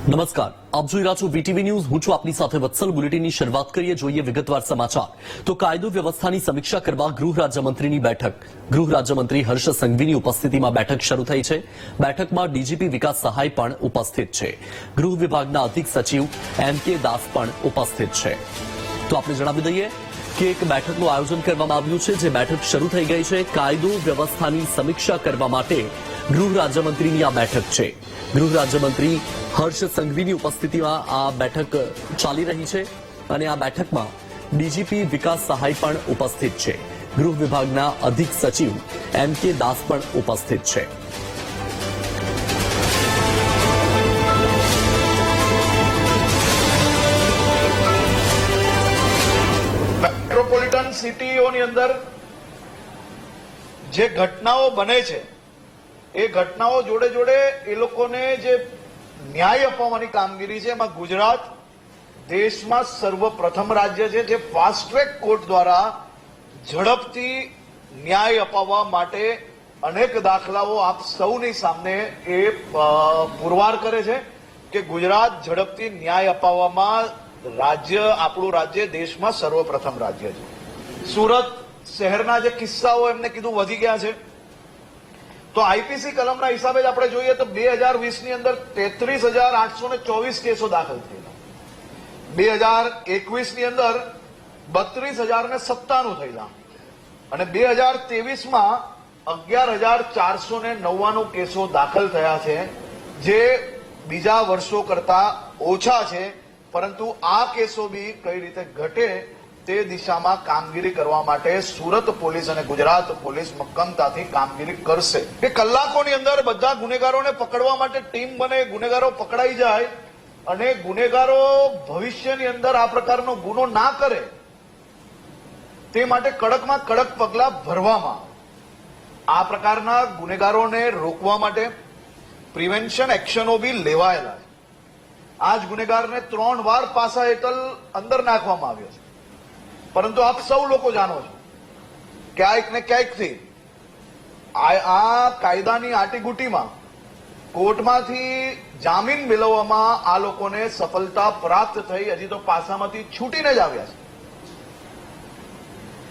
નમસ્કાર, આપ જોઈ રહ્યા છો વીટીવી ન્યૂઝ. હું છું આપની સાથે વત્સલ. બુલેટિનની શરૂઆત કરીએ, જોઈએ વિગતવાર સમાચાર. તો કાયદો વ્યવસ્થાની સમીક્ષા કરવા ગૃહ રાજ્યમંત્રીની બેઠક. ગૃહ રાજ્યમંત્રી હર્ષ સંઘવીની ઉપસ્થિતિમાં બેઠક શરૂ થઈ છે. બેઠકમાં ડીજીપી વિકાસ સહાય પણ ઉપસ્થિત છે. ગૃહ વિભાગના અધિક સચિવ એમ.કે. દાસ પણ ઉપસ્થિત છે. તો આપણે જણાવી દઈએ કે એક બેઠકનું આયોજન કરવામાં આવ્યું છે, જે બેઠક શરૂ થઈ ગઈ છે. કાયદો વ્યવસ્થાની સમીક્ષા કરવા માટે ગૃહ રાજ્યમંત્રીની આ બેઠક છે. ગૃહ રાજ્યમંત્રી હર્ષ સંઘવીની ઉપસ્થિતિમાં આ બેઠક ચાલી રહી છે અને આ બેઠકમાં ડીજીપી વિકાસ સહાય પણ ઉપસ્થિત છે. ગૃહ વિભાગના અધિક સચિવ એમ.કે. દાસ પણ ઉપસ્થિત છે. મેટ્રોપોલિટન સિટીઓની અંદર જે ઘટનાઓ બને છે એ ઘટનાઓ જોડે જોડે એ લોકોને જે ન્યાય અપાવવાની કામગીરી છે, એમાં ગુજરાત દેશમાં સર્વપ્રથમ રાજ્ય છે જે ફાસ્ટ ટ્રેક કોર્ટ દ્વારા ઝડપથી ન્યાય અપાવવા માટે અનેક દાખલાઓ આપ સૌની સામે એ પુરવાર કરે છે કે ગુજરાત ઝડપથી ન્યાય અપાવવામાં આપણું રાજ્ય દેશમાં સર્વપ્રથમ રાજ્ય છે. સુરત શહેરના જે કિસ્સાઓ એમને કીધું વધી ગયા છે, તો આઈપીસી કલમના હિસાબે જ આપણે જોઈએ તો 2020ની અંદર 33,824 કેસો દાખલ થયેલા, 2021ની અંદર 32,097 થયેલા અને 2023માં 11,499 કેસો દાખલ થયા છે, જે બીજા વર્ષો કરતા ઓછા છે. પરંતુ આ કેસો બી કઈ રીતે ઘટે તે દિશામાં કામગીરી કરવા માટે સુરત પોલીસ અને ગુજરાત પોલીસ મક્કમતાથી કામગીરી કરશે. કે કલાકોની અંદર બધા ગુનેગારોને પકડવા માટે ટીમ બને, ગુનેગારો પકડાઈ જાય અને ગુનેગારો ભવિષ્યની અંદર આ પ્રકારનો ગુનો ના કરે તે માટે કડકમાં કડક પગલા ભરવામાં, આ પ્રકારના ગુનેગારોને રોકવા માટે પ્રિવેન્શન એક્શનો બી લેવાયેલા છે. આ જ ગુનેગારને 3 વાર પાસા હેઠળ અંદર નાખવામાં આવ્યો છે. પરંતુ આપ સૌ લોકો જાણો છો ક્યાંક ને ક્યાંકથી આ કાયદાની આટીગુટીમાં કોર્ટમાંથી જામીન મેળવવામાં આ લોકોને સફળતા પ્રાપ્ત થઈ, હજી તો પાસામાંથી છૂટીને જ આવ્યા છે.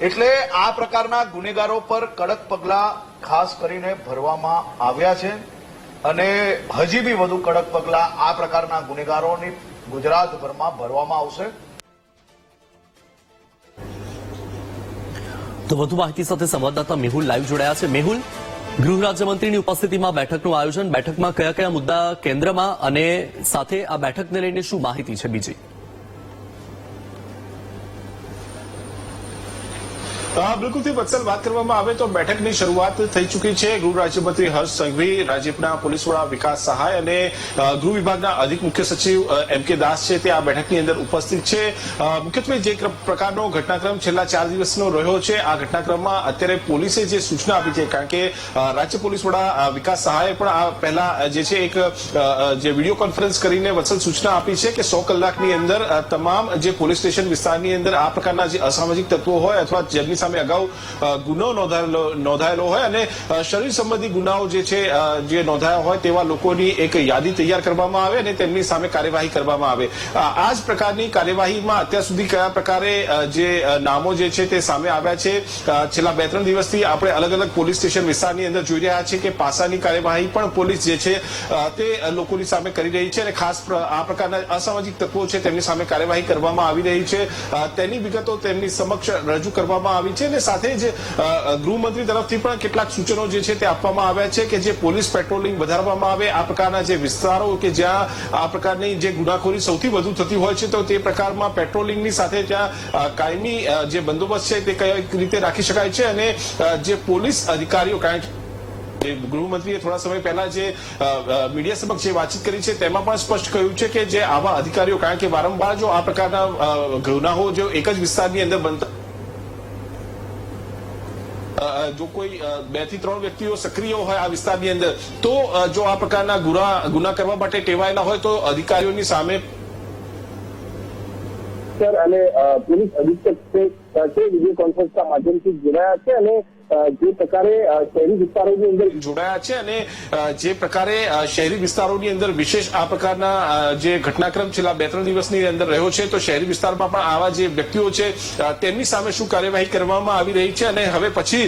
એટલે આ પ્રકારના ગુનેગારો પર કડક પગલા ખાસ કરીને ભરવામાં આવ્યા છે અને હજી બી વધુ કડક પગલા આ પ્રકારના ગુનેગારોની ગુજરાતભરમાં ભરવામાં આવશે. તો વધુ માહિતી સાથે સંવાદદાતા મેહુલ લાઈવ જોડાયા છે. મેહુલ, ગૃહ રાજ્યમંત્રીની ઉપસ્થિતિમાં બેઠકનું આયોજન, બેઠકમાં કયા કયા મુદ્દા કેન્દ્રમાં અને સાથે આ બેઠકને લઈને શું માહિતી છે બીજી? બિલકુલથી વત્સલ, વાત કરવામાં આવે તો બેઠકની શરૂઆત થઈ ચૂકી છે. ગૃહ રાજ્યમંત્રી હર્ષ સંઘવી, રાજ્યના પોલીસ વડા વિકાસ સહાય અને ગૃહ વિભાગના અધિક મુખ્ય સચિવ એમ.કે. દાસ છે તે આ બેઠકની અંદર ઉપસ્થિત છે. મુખ્યત્વે જે પ્રકારનો ઘટનાક્રમ છેલ્લા 4 દિવસનો રહ્યો છે, આ ઘટનાક્રમમાં અત્યારે પોલીસે જે સૂચના આપી છે, કારણ કે રાજ્ય પોલીસ વડા વિકાસ સહાયે પણ આ પહેલા જે છે એક જે વિડીયો કોન્ફરન્સ કરીને વત્સલ સૂચના આપી છે કે 100 કલાકની અંદર તમામ જે પોલીસ સ્ટેશન વિસ્તારની અંદર આ પ્રકારના જે અસામાજિક તત્વો હોય અથવા જેમની સામે અગાઉ ગુનો નોંધાયેલો હોય અને શરીર સંબંધી ગુનાઓ જે છે જે નોંધાયા હોય તેવા લોકોની એક યાદી તૈયાર કરવામાં આવે અને તેમની સામે કાર્યવાહી કરવામાં આવે. આ જ પ્રકારની કાર્યવાહીમાં અત્યાર સુધી કયા પ્રકારે જે નામો જે છે તે સામે આવ્યા છે, છેલ્લા 2-3 દિવસથી આપણે અલગ અલગ પોલીસ સ્ટેશન વિસ્તારની અંદર જોઈ રહ્યા છીએ કે પાસાની કાર્યવાહી પણ પોલીસ જે છે તે લોકોની સામે કરી રહી છે અને ખાસ આ પ્રકારના અસામાજિક તત્વો છે તેમની સામે કાર્યવાહી કરવામાં આવી રહી છે. તેની વિગતો તેમની સમક્ષ રજૂ કરવામાં આવી છે અને સાથે જ ગૃહમંત્રી તરફથી પણ કેટલાક સૂચનો જે છે તે આપવામાં આવ્યા છે કે જે પોલીસ પેટ્રોલિંગ વધારવામાં આવે, આ પ્રકારના જે વિસ્તારો કે જ્યાં આ પ્રકારની જે ગુનાખોરી સૌથી વધુ થતી હોય છે તો તે પ્રકારમાં પેટ્રોલિંગની સાથે ત્યાં કાયમી જે બંદોબસ્ત છે તે કઈ રીતે રાખી શકાય છે અને જે પોલીસ અધિકારીઓ, કારણ કે ગૃહમંત્રીએ થોડા સમય પહેલા જે મીડિયા સમક્ષ જે વાતચીત કરી છે તેમાં પણ સ્પષ્ટ કહ્યું છે કે જે આવા અધિકારીઓ, કારણ કે વારંવાર જો આ પ્રકારના ગુનાઓ જો એક જ વિસ્તારની અંદર બનતા, જો કોઈ 2 થી 3 વ્યક્તિઓ સક્રિય હોય આ વિસ્તારની અંદર તો જો આ પ્રકારના ગુના કરવા માટે ટેવાયેલા હોય તો અધિકારીઓની સામે અને પોલીસ અધિક્ષક વિડીયો કોન્ફરન્સના માધ્યમથી જોડાયા છે અને જે પ્રકારે શહેરી વિસ્તારોની અંદર જોડાયા છે અને જે પ્રકારે શહેરી વિસ્તારોની અંદર વિશેષ આ પ્રકારના જે ઘટનાક્રમ છેલ્લા 2-3 દિવસની અંદર રહ્યો છે, તો શહેરી વિસ્તારમાં પણ આવા જે વ્યક્તિઓ છે તેમની સામે શું કાર્યવાહી કરવામાં આવી રહી છે અને હવે પછી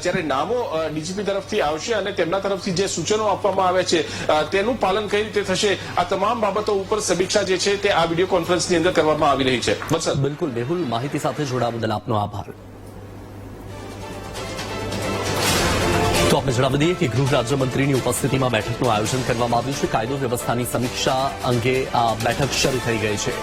જ્યારે નામો ડીજીપી તરફથી આવશે અને તેમના તરફથી જે સૂચનો આપવામાં આવે છે તેનું પાલન કઈ રીતે થશે, આ તમામ બાબતો ઉપર સમીક્ષા જે છે તે આ વિડીયો કોન્ફરન્સની અંદર કરવામાં આવી રહી છે. વત્સલ. બિલકુલ મેહુલ, માહિતી સાથે જોડાવા બદલ આપનો આભાર. તો આપણે જણાવી દઈએ કે ગૃહ રાજ્યમંત્રીની ઉપસ્થિતિમાં બેઠકનું આયોજન કરવામાં આવ્યું છે. કાયદો વ્યવસ્થાની સમીક્ષા અંગે આ બેઠક શરૂ થઈ ગઈ છે.